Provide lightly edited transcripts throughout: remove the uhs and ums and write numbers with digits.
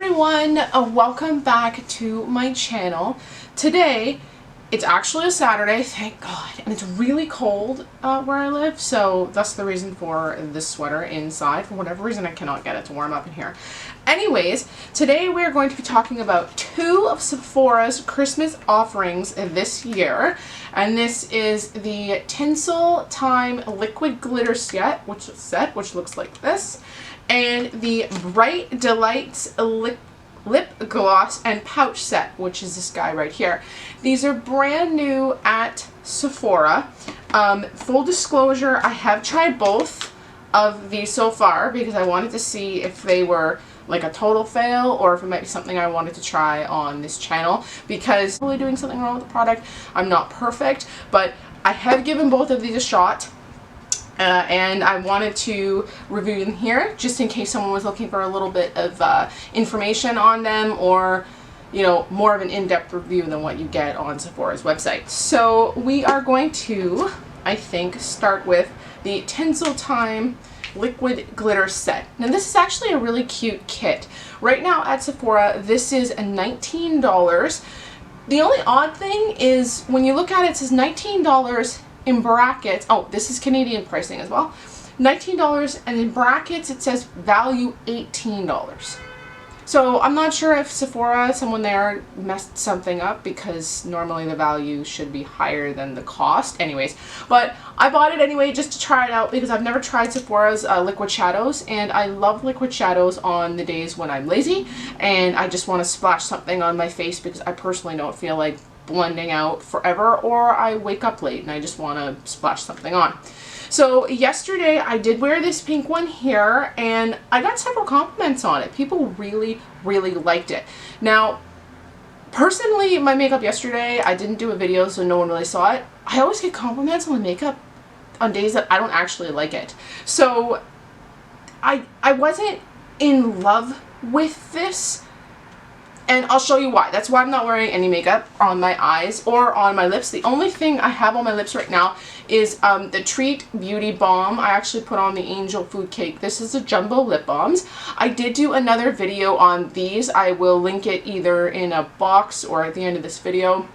Everyone, welcome back to my channel. Today, it's actually a Saturday, thank God, and it's really cold where I live, so that's the reason for this sweater inside. For whatever reason, I cannot get it to warm up in here. Anyways, today we're going to be talking about two of Sephora's Christmas offerings this year, and this is the Tinsel Time Liquid Glitter set, which looks like this, and the Bright Delights Lip Gloss and Pouch set, which is this guy right here. These are brand new at Sephora. Full disclosure, I have tried both of these so far because I wanted to see if they were like a total fail or if it might be something I wanted to try on this channel, because I'm really doing something wrong with the product. I'm not perfect, but I have given both of these a shot. And I wanted to review them here just in case someone was looking for a little bit of information on them, or you know, more of an in-depth review than what you get on Sephora's website. So we are going to, I think, start with the Tinsel Time Liquid Glitter set. Now this is actually a really cute kit. Right now at Sephora this is $19. The only odd thing is when you look at it, it says $19 in brackets. Oh, this is Canadian pricing as well. $19, and in brackets it says value $18. So I'm not sure if Sephora, someone there messed something up, because normally the value should be higher than the cost. Anyways, but I bought it anyway just to try it out because I've never tried Sephora's liquid shadows, and I love liquid shadows on the days when I'm lazy and I just want to splash something on my face because I personally don't feel like blending out forever, or I wake up late and I just want to splash something on. So yesterday I did wear this pink one here and I got several compliments on it. People really liked it. Now personally, my makeup yesterday, I didn't do a video so no one really saw it. I always get compliments on the makeup on days that I don't actually like it. So I wasn't in love with this. And I'll show you why. That's why I'm not wearing any makeup on my eyes or on my lips. The only thing I have on my lips right now is the Treat Beauty Balm. I actually put on the Angel Food Cake. This is the Jumbo Lip Balms. I did do another video on these. I will link it either in a box or at the end of this video.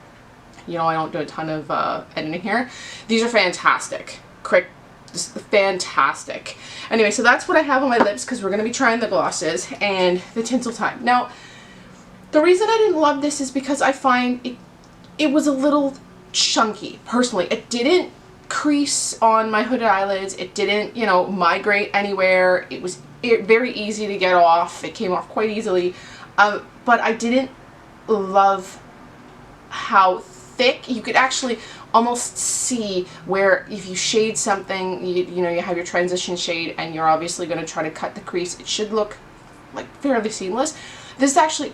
You know, I don't do a ton of editing here. These are fantastic. Just fantastic. Anyway, so that's what I have on my lips because we're going to be trying the glosses and the Tinsel Time. Now, the reason I didn't love this is because I find it was a little chunky, personally. It didn't crease on my hooded eyelids. It didn't, you know, migrate anywhere. It was very easy to get off. It came off quite easily. But I didn't love how thick. You could actually almost see where if you shade something, you know, you have your transition shade and you're obviously going to try to cut the crease. It should look like fairly seamless. This is actually,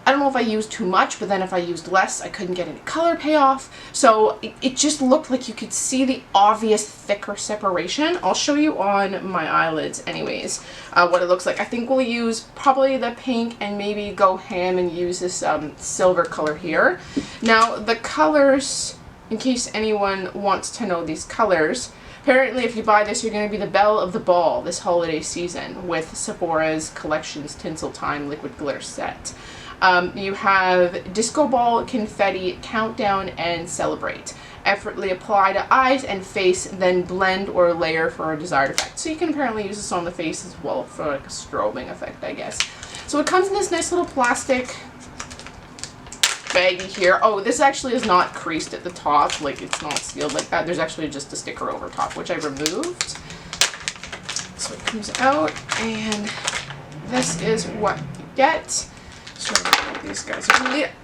I don't know if I used too much, but then if I used less, I couldn't get any color payoff. So it just looked like you could see the obvious thicker separation. I'll show you on my eyelids anyways what it looks like. I think we'll use probably the pink and maybe go ham and use this silver color here. Now the colors, in case anyone wants to know these colors, apparently if you buy this, you're going to be the belle of the ball this holiday season with Sephora's Collections Tinsel Time Liquid Glitter set. You have Disco Ball, Confetti, Countdown, and Celebrate. Effortlessly apply to eyes and face, then blend or layer for a desired effect. So you can apparently use this on the face as well for like a strobing effect, I guess. So it comes in this nice little plastic baggie here. Oh, this actually is not creased at the top, like it's not sealed like that. There's actually just a sticker over top, which I removed. So it comes out, and this is what you get. These guys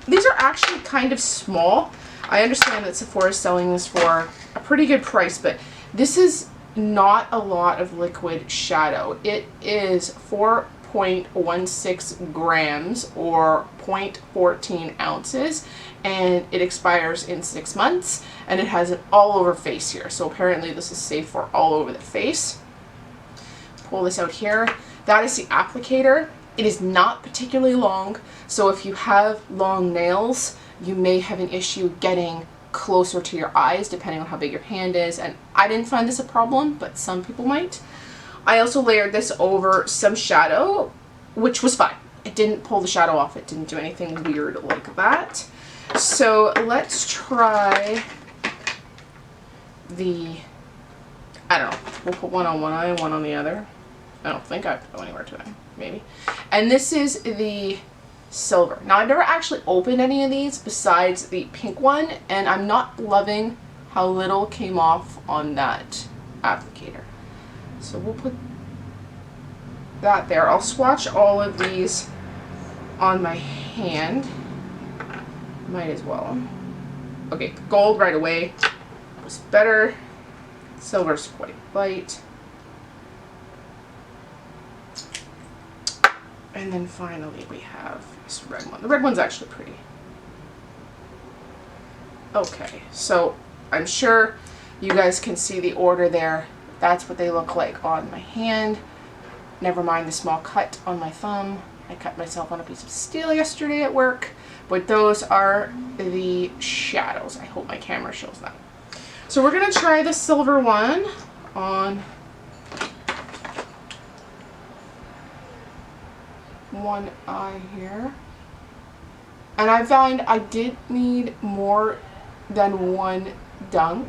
these are actually kind of small. I understand that Sephora is selling this for a pretty good price, but this is not a lot of liquid shadow. It is 4.16 grams or 0.14 ounces, and it expires in 6 months, and it has an all over face here. So apparently this is safe for all over the face. Pull this out here. That is the applicator. It is not particularly long, so if you have long nails, you may have an issue getting closer to your eyes depending on how big your hand is, and I didn't find this a problem, but some people might. I also layered this over some shadow, which was fine. it didn't pull the shadow off. It didn't do anything weird like that. So let's try the, I don't know, we'll put one on one eye and one on the other. I don't think I have to go anywhere today, maybe. And this is the silver. Now, I've never actually opened any of these besides the pink one, and I'm not loving how little came off on that applicator. So we'll put that there. I'll swatch all of these on my hand. Might as well. Okay, gold right away was better. Silver's quite light. And then finally we have this red one. The red one's actually pretty. Okay, so I'm sure you guys can see the order there. That's what they look like on my hand. Never mind the small cut on my thumb. I cut myself on a piece of steel yesterday at work. But those are the shadows. I hope my camera shows that. So we're going to try the silver one on one eye here. And I found I did need more than one dunk.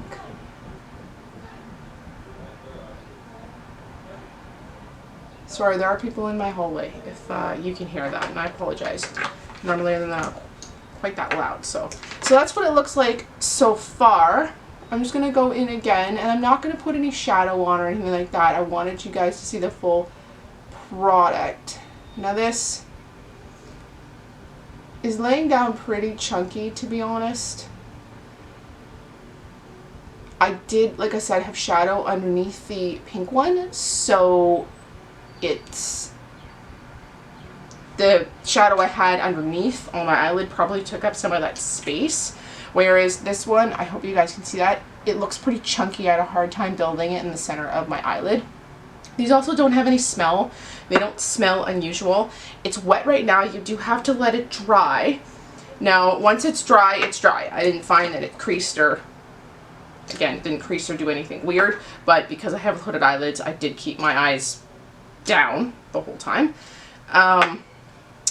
Sorry, there are people in my hallway if you can hear that, and I apologize. Normally they're not quite that loud. So that's what it looks like so far. I'm just going to go in again, and I'm not going to put any shadow on or anything like that. I wanted you guys to see the full product. Now this is laying down pretty chunky, to be honest. I did, like I said, have shadow underneath the pink one, so it's the shadow I had underneath on my eyelid probably took up some of that space, whereas this one, I hope you guys can see that, it looks pretty chunky. I had a hard time building it in the center of my eyelid. These also don't have any smell. They don't smell unusual. It's wet right now. You do have to let it dry. Now, once it's dry, it's dry. I didn't find that it creased or, again, it didn't crease or do anything weird, but because I have hooded eyelids, I did keep my eyes down the whole time. I'll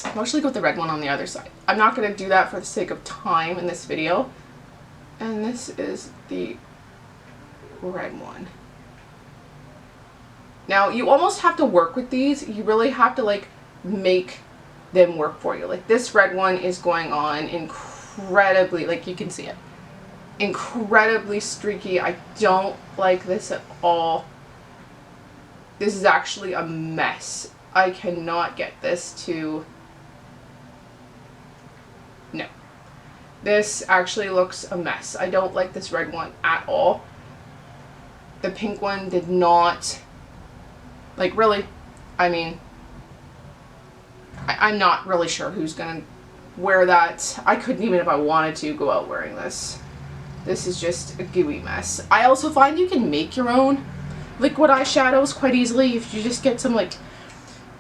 actually go with the red one on the other side. I'm not going to do that for the sake of time in this video. And this is the red one. Now, you almost have to work with these. You really have to, like, make them work for you. Like, this red one is going on incredibly, like, you can see it, incredibly streaky. I don't like this at all. This is actually a mess. I cannot get this to, no. This actually looks a mess. I don't like this red one at all. The pink one did not, like, really, I mean, I'm not really sure who's gonna wear that. I couldn't even, if I wanted to, go out wearing this. This is just a gooey mess. I also find you can make your own liquid eyeshadows quite easily if you just get some, like,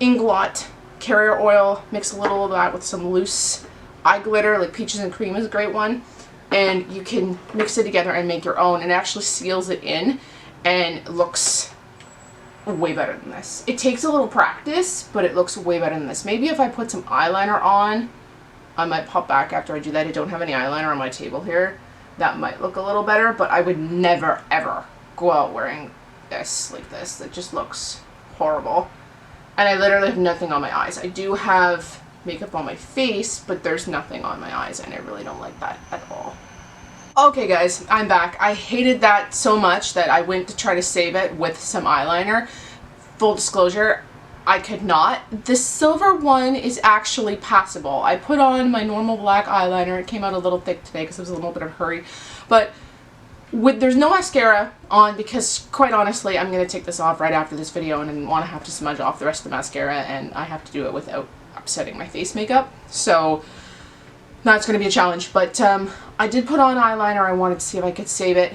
Inglot carrier oil, mix a little of that with some loose eye glitter, like Peaches and Cream is a great one, and you can mix it together and make your own, and it actually seals it in and looks way better than this. It takes a little practice, but it looks way better than this. Maybe if I put some eyeliner on, I might pop back after I do that. I don't have any eyeliner on my table here. That might look a little better, but I would never, ever go out wearing this like this. It just looks horrible. And I literally have nothing on my eyes. I do have makeup on my face, but there's nothing on my eyes, and I really don't like that at all. Okay guys, I'm back. I hated that so much that I went to try to save it with some eyeliner. Full disclosure, I could not. The silver one is actually passable. I put on my normal black eyeliner. It came out a little thick today because it was a little bit of a hurry. But there's no mascara on because, quite honestly, I'm going to take this off right after this video and I didn't want to have to smudge off the rest of the mascara, and I have to do it without upsetting my face makeup. So that's going to be a challenge, but I did put on eyeliner. I wanted to see if I could save it.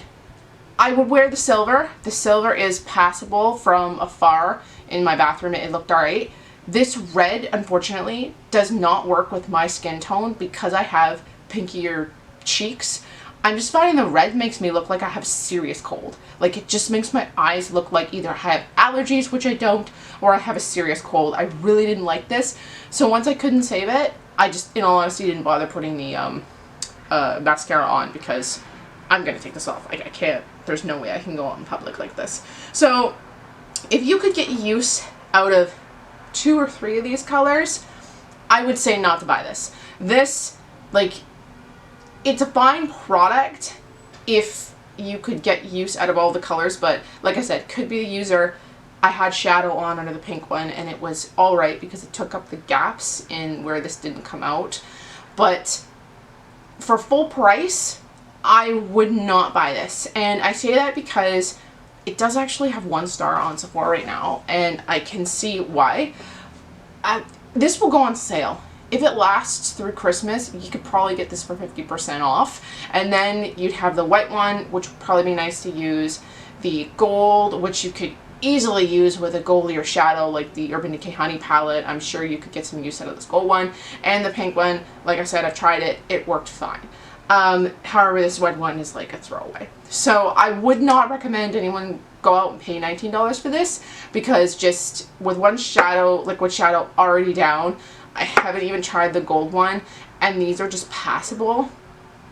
I would wear the silver. The silver is passable from afar in my bathroom. It looked alright. This red, unfortunately, does not work with my skin tone because I have pinkier cheeks. I'm just finding the red makes me look like I have a serious cold. Like, it just makes my eyes look like either I have allergies, which I don't, or I have a serious cold. I really didn't like this. So once I couldn't save it, I just, in all honesty, didn't bother putting the mascara on, because I'm going to take this off. Like, I can't. There's no way I can go out in public like this. So if you could get use out of 2 or 3 of these colors, I would say not to buy this. This, like, it's a fine product if you could get use out of all the colors, but like I said, could be the user. I had shadow on under the pink one, and it was alright because it took up the gaps in where this didn't come out. But for full price, I would not buy this. And I say that because it does actually have 1 star on Sephora right now, and I can see why. This will go on sale. If it lasts through Christmas, you could probably get this for 50% off. And then you'd have the white one, which would probably be nice to use. The gold, which you could easily use with a goldier shadow like the Urban Decay Honey palette. I'm sure you could get some use out of this gold one. And the pink one, like I said, I've tried it. It worked fine. However, this red one is like a throwaway. So I would not recommend anyone go out and pay $19 for this, because just with one shadow, liquid shadow already down, I haven't even tried the gold one, and these are just passable.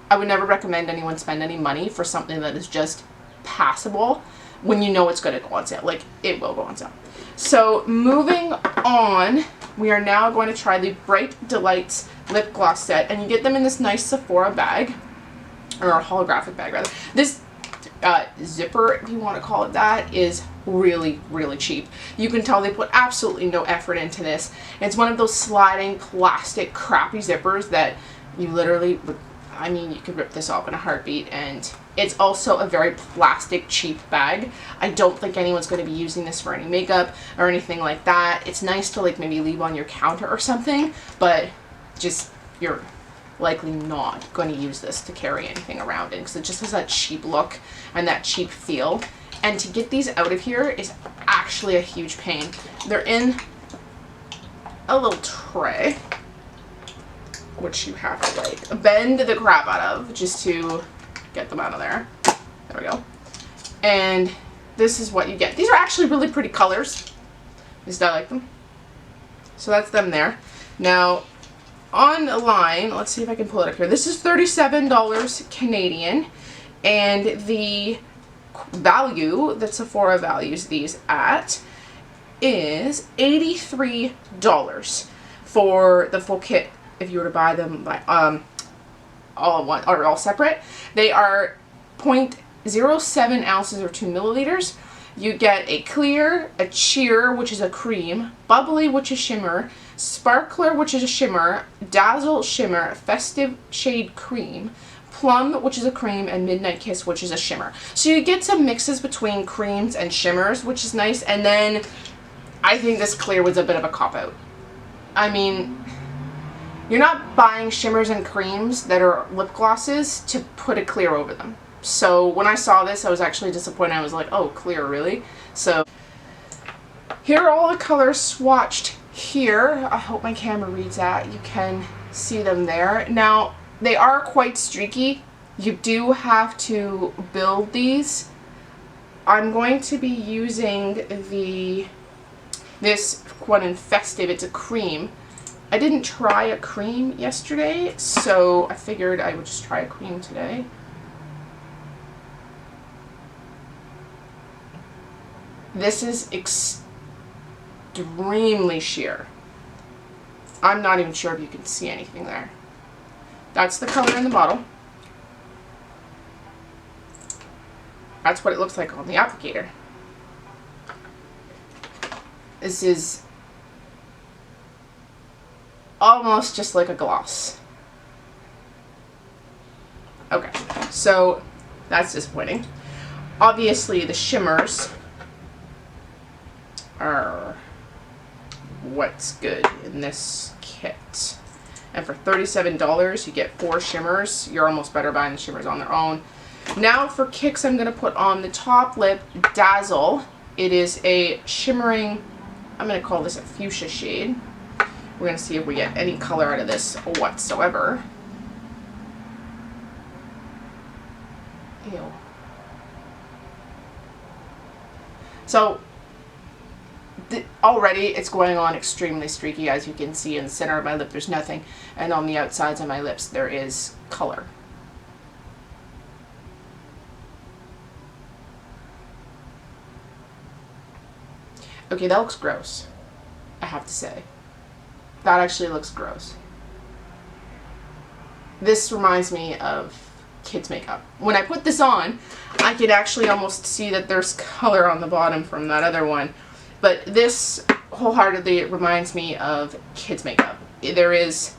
I would never recommend anyone spend any money for something that is just passable when you know it's going to go on sale. Like, it will go on sale. So moving on, we are now going to try the Bright Delights lip gloss set, and you get them in this nice Sephora bag, or a holographic bag rather. This zipper, if you want to call it that, is really, really cheap. You can tell they put absolutely no effort into this. It's one of those sliding plastic crappy zippers that you literally, I mean, you could rip this off in a heartbeat, and it's also a very plastic cheap bag. I don't think anyone's going to be using this for any makeup or anything like that. It's nice to like maybe leave on your counter or something, but just, you're likely not going to use this to carry anything around in, because it just has that cheap look and that cheap feel. And to get these out of here is actually a huge pain. They're in a little tray, which you have to like bend the crap out of just to get them out of there. There we go. And this is what you get. These are actually really pretty colors. At least I like them. So that's them there. Now, online, let's see if I can pull it up here. This is $37 Canadian, and the value that Sephora values these at is $83 for the full kit if you were to buy them by all at one or all separate. They are 0.07 ounces or 2 milliliters. You get a clear, a cheer, which is a cream, bubbly, which is shimmer, sparkler, which is a shimmer, dazzle shimmer, festive shade cream, plum, which is a cream, and midnight kiss, which is a shimmer. So you get some mixes between creams and shimmers, which is nice. And then I think this clear was a bit of a cop-out. I mean, you're not buying shimmers and creams that are lip glosses to put a clear over them. So when I saw this, I was actually disappointed. I was like, oh, clear, really? So here are all the colors swatched here. I hope my camera reads that. You can see them there. Now, they are quite streaky. You do have to build these. I'm going to be using this one in Festive. It's a cream. I didn't try a cream yesterday, so I figured I would just try a cream today. This is extremely sheer. I'm not even sure if you can see anything there. That's the color in the bottle. That's what it looks like on the applicator. This is almost just like a gloss. Okay, so that's disappointing. Obviously, the shimmers are what's good in this kit. And for $37, you get 4 shimmers. You're almost better buying the shimmers on their own. Now for kicks, I'm going to put on the top lip Dazzle. It is a shimmering, I'm going to call this a fuchsia shade. We're going to see if we get any color out of this whatsoever. Ew. So already it's going on extremely streaky, as you can see. In the center of my lip there's nothing, and on the outsides of my lips there is color. Okay, that looks gross, I have to say. That actually looks gross. This reminds me of kids makeup. When I put this on, I could actually almost see that there's color on the bottom from that other one. But this wholeheartedly reminds me of kids makeup. There is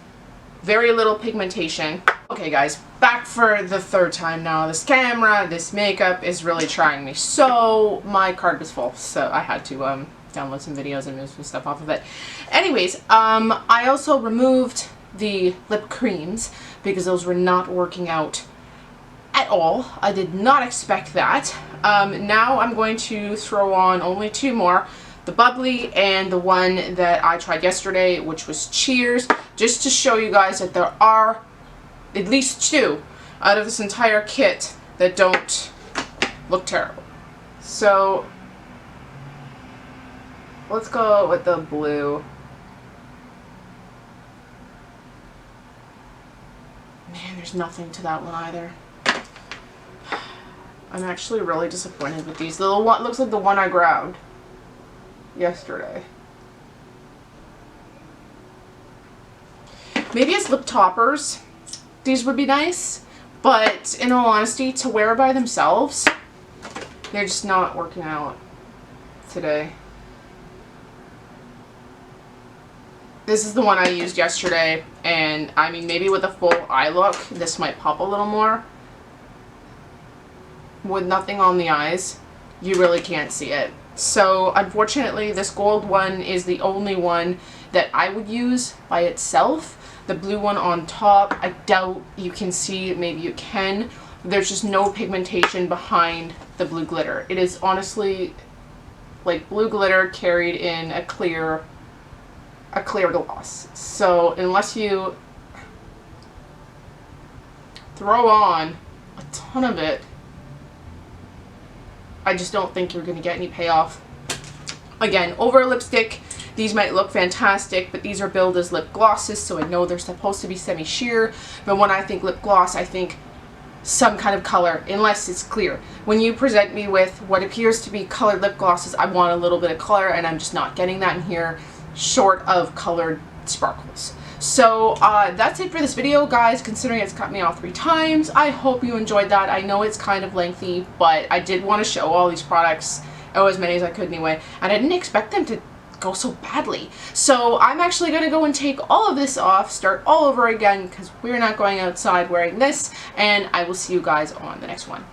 very little pigmentation. Okay guys, back for the third time now. This camera, this makeup is really trying me. So my card was full, so I had to download some videos and move some stuff off of it. Anyways, I also removed the lip creams because those were not working out at all. I did not expect that. Now I'm going to throw on only two more. The bubbly and the one that I tried yesterday, which was Cheers, just to show you guys that there are at least two out of this entire kit that don't look terrible. So let's go with the blue. Man, there's nothing to that one either. I'm actually really disappointed with these. The little one looks like the one I grabbed yesterday. Maybe as lip toppers these would be nice, but in all honesty, to wear by themselves, they're just not working out today. This is the one I used yesterday, and I mean, maybe with a full eye look this might pop a little more. With nothing on the eyes, you really can't see it. So unfortunately, this gold one is the only one that I would use by itself. The blue one on top, I doubt you can see. Maybe you can. There's just no pigmentation behind the blue glitter. It is honestly like blue glitter carried in a clear gloss. So unless you throw on a ton of it, I just don't think you're going to get any payoff. Again, over a lipstick, these might look fantastic, but these are billed as lip glosses, so I know they're supposed to be semi-sheer. But when I think lip gloss, I think some kind of color, unless it's clear. When you present me with what appears to be colored lip glosses, I want a little bit of color, and I'm just not getting that in here, short of colored sparkles. So that's it for this video, guys, considering it's cut me off 3 times. I hope you enjoyed that. I know it's kind of lengthy, but I did want to show all these products, as many as I could anyway, and I didn't expect them to go so badly. So I'm actually going to go and take all of this off, start all over again, because we're not going outside wearing this, and I will see you guys on the next one.